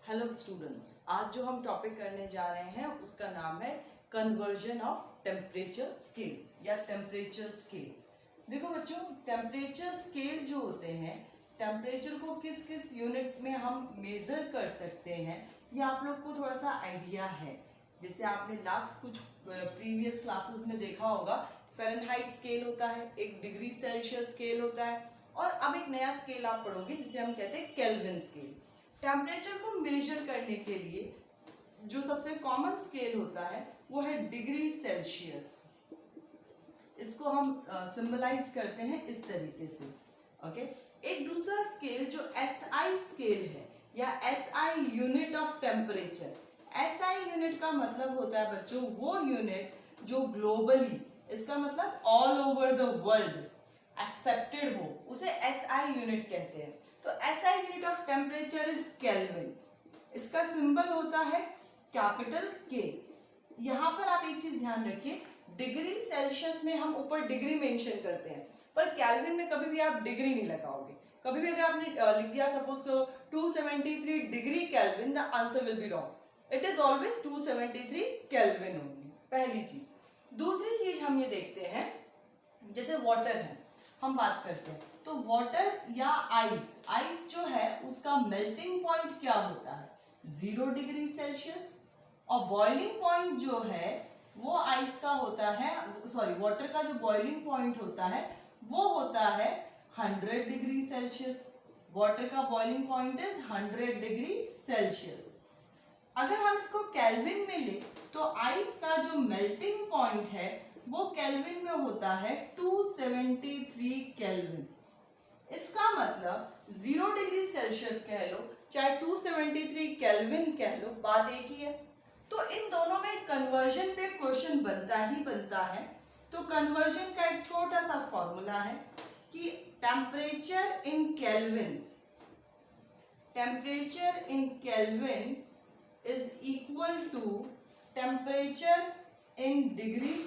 Hello students, आज जो हम टॉपिक करने जा रहे हैं उसका नाम है कन्वर्जन ऑफ टेम्परेचर स्केल्स या टेम्परेचर स्केल। देखो बच्चों, टेम्परेचर स्केल जो होते हैं, टेम्परेचर को किस किस यूनिट में हम मेजर कर सकते हैं ये आप लोग को थोड़ा सा आइडिया है। जैसे आपने लास्ट कुछ प्रीवियस क्लासेस में देखा होगा, फ़ारेनहाइट स्केल होता है, एक डिग्री सेल्सियस स्केल होता है, और अब एक नया स्केल आप पढ़ोगे जिसे हम कहते हैं केल्विन स्केल। टेम्परेचर को मेजर करने के लिए जो सबसे कॉमन स्केल होता है वो है डिग्री सेल्सियस। इसको हम सिंबलाइज करते हैं इस तरीके से। ओके, एक दूसरा स्केल जो एसआई स्केल है या SI unit of temperature. SI unit का मतलब होता है बच्चों वो यूनिट जो ग्लोबली, इसका मतलब all over the world accepted हो, उसे एसआई यूनिट कहते हैं। तो SI unit of temperature is kelvin. इसका सिंबल होता है कैपिटल के। यहां पर आप एक चीज ध्यान रखिए, डिग्री सेल्सियस में हम ऊपर डिग्री मेंशन करते हैं, पर केल्विन में कभी भी आप डिग्री नहीं लगाओगे। कभी भी अगर आपने लिख दिया सपोज करो 273 degree kelvin, the answer will be wrong. It is always 273 kelvin only, पहली चीज। दूसरी चीज हम ये देखते हैं, जैसे वाटर है, हम बात करते हैं तो वाटर या आइस जो है उसका मेल्टिंग पॉइंट क्या होता है? 0 डिग्री सेल्सियस। और बॉइलिंग पॉइंट जो है वो आइस का होता है, सॉरी वाटर का जो बॉइलिंग पॉइंट होता है वो होता है 100 डिग्री सेल्सियस। वाटर का boiling point is 100 degree Celsius. अगर हम इसको केल्विन में ले तो आइस का जो मेल्टिंग पॉइंट है वो केल्विन में होता है 273 केल्विन। इसका मतलब 0 डिग्री सेल्सियस कह लो चाहे 273 केल्विन कह लो, बात एक ही है। तो इन दोनों में कन्वर्जन पे क्वेश्चन बनता ही बनता है। तो कन्वर्जन का एक छोटा सा फॉर्मूला है कि temperature in kelvin is equal to temperature in degree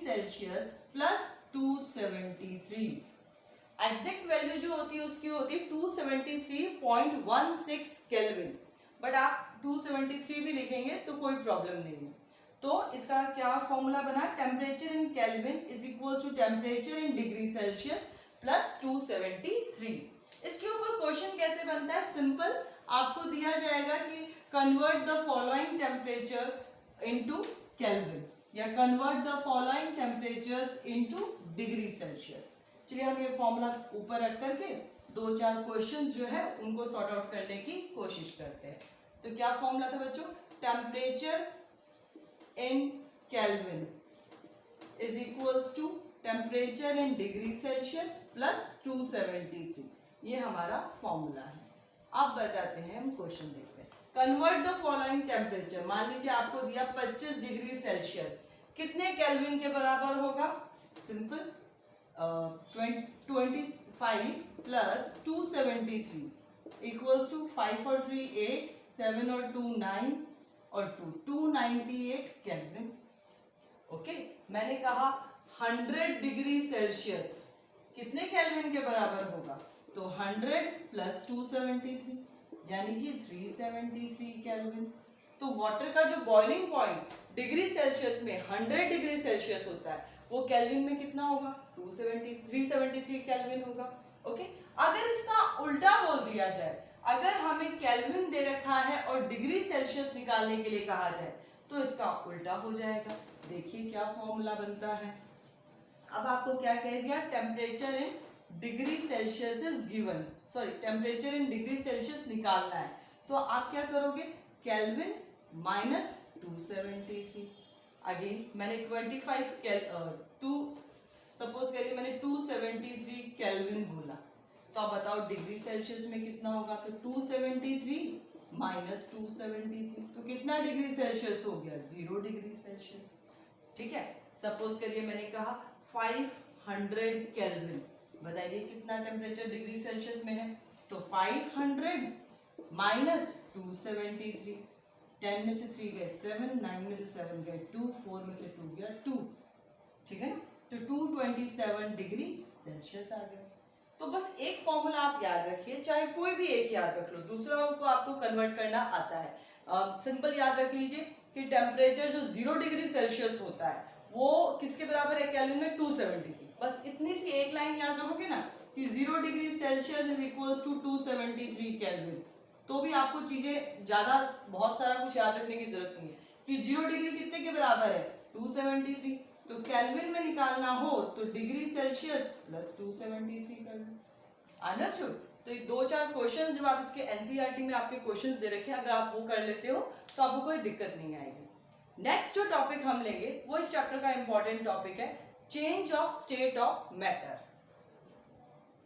Celsius plus 273। Exact value जो होती है उसकी होती है 273.16 केल्विन, बट आप 273 भी लिखेंगे तो कोई प्रॉब्लम नहीं है। तो इसका क्या फॉर्मूला बना? Temperature in kelvin is equal to temperature in degree Celsius plus 273। इसके ऊपर क्वेश्चन कैसे बनता है? सिंपल, आपको दिया जाएगा कि convert the following temperature into kelvin या convert the following temperatures into degree Celsius. चलिए हम ये फॉर्मूला ऊपर रख करके 2-4 क्वेश्चंस जो है उनको सॉर्ट आउट करने की कोशिश करते हैं। तो क्या फॉर्मूला था बच्चों? Temperature in kelvin is equals to temperature in degree Celsius plus 273। ये हमारा फॉर्मूला है। अब बताते हैं, हम क्वेश्चन देखते हैं। Convert the following temperature. मान लीजिए आपको दिया 25 डिग्री सेल्सियस, कितने केल्विन के बराबर होगा? सिंपल, 25 प्लस 273 इक्वल्स टू 5 और 3 8, 7 और 2 9 और 298 केल्विन। ओके, मैंने कहा 100 डिग्री सेल्सियस कितने केल्विन के बराबर होगा? तो 100 प्लस 273 यानी कि 373 केल्विन। तो वाटर का जो बॉइलिंग पॉइंट डिग्री सेल्सियस में 100 डिग्री सेल्सियस होता है वो केल्विन में कितना होगा? 373 केल्विन होगा। ओके, अगर इसका उल्टा बोल दिया जाए, अगर हमें केल्विन दे रखा है और डिग्री सेल्सियस निकालने के लिए कहा जाए तो इसका उल्टा हो जाएगा। देखिए क्या फॉर्मूला बनता है। अब आपको क्या कह दिया? Temperature in degree Celsius is given, sorry temperature in degree Celsius निकालना है। तो आप क्या करोगे? Kelvin minus 273। अगेन मैंने 273 केल्विन बोला, तो आप बताओ डिग्री सेल्सियस में कितना होगा? तो 273 माइनस 273, तो कितना डिग्री सेल्सियस हो गया? 0 डिग्री सेल्सियस। ठीक है, सपोज करिए मैंने कहा 500 केल्विन, बताइए कितना टेम्परेचर डिग्री सेल्सियस में है? तो 500 माइनस 273, 10 में से 3 गए 7, 9 में से 7 गए 2, 4 में से 2 गया 2, ठीक है ना? तो 227 डिग्री सेल्सियस आ गया। तो बस एक फॉर्मूला आप याद रखिए, चाहे कोई भी एक याद रख लो, दूसरा को आपको कन्वर्ट करना आता है। सिंपल याद रख लीजिए कि टेम्परेचर जो 0 डिग्री सेल्सियस होता है वो किसके बराबर है केल्विन में, 273। बस इतनी सी एक लाइन याद रखोगे ना कि 0 degree Celsius is equals to 273 kelvin, तो भी आपको चीजें ज्यादा बहुत सारा कुछ याद रखने की जरूरत नहीं है कि 0 डिग्री कितने के बराबर है, 273। तो केल्विन में निकालना हो तो डिग्री सेल्सियस प्लस 273 कर लो। अंडरस्टूड? तो ये 2-4 क्वेश्चंस जब आप इसके एनसीईआरटी में आपके क्वेश्चंस दे रखे हैं, अगर आप वो कर लेते हो तो आपको कोई दिक्कत नहीं आएगी। नेक्स्ट जो टॉपिक हम लेंगे वो इस चैप्टर का इंपॉर्टेंट टॉपिक है, change of state of matter.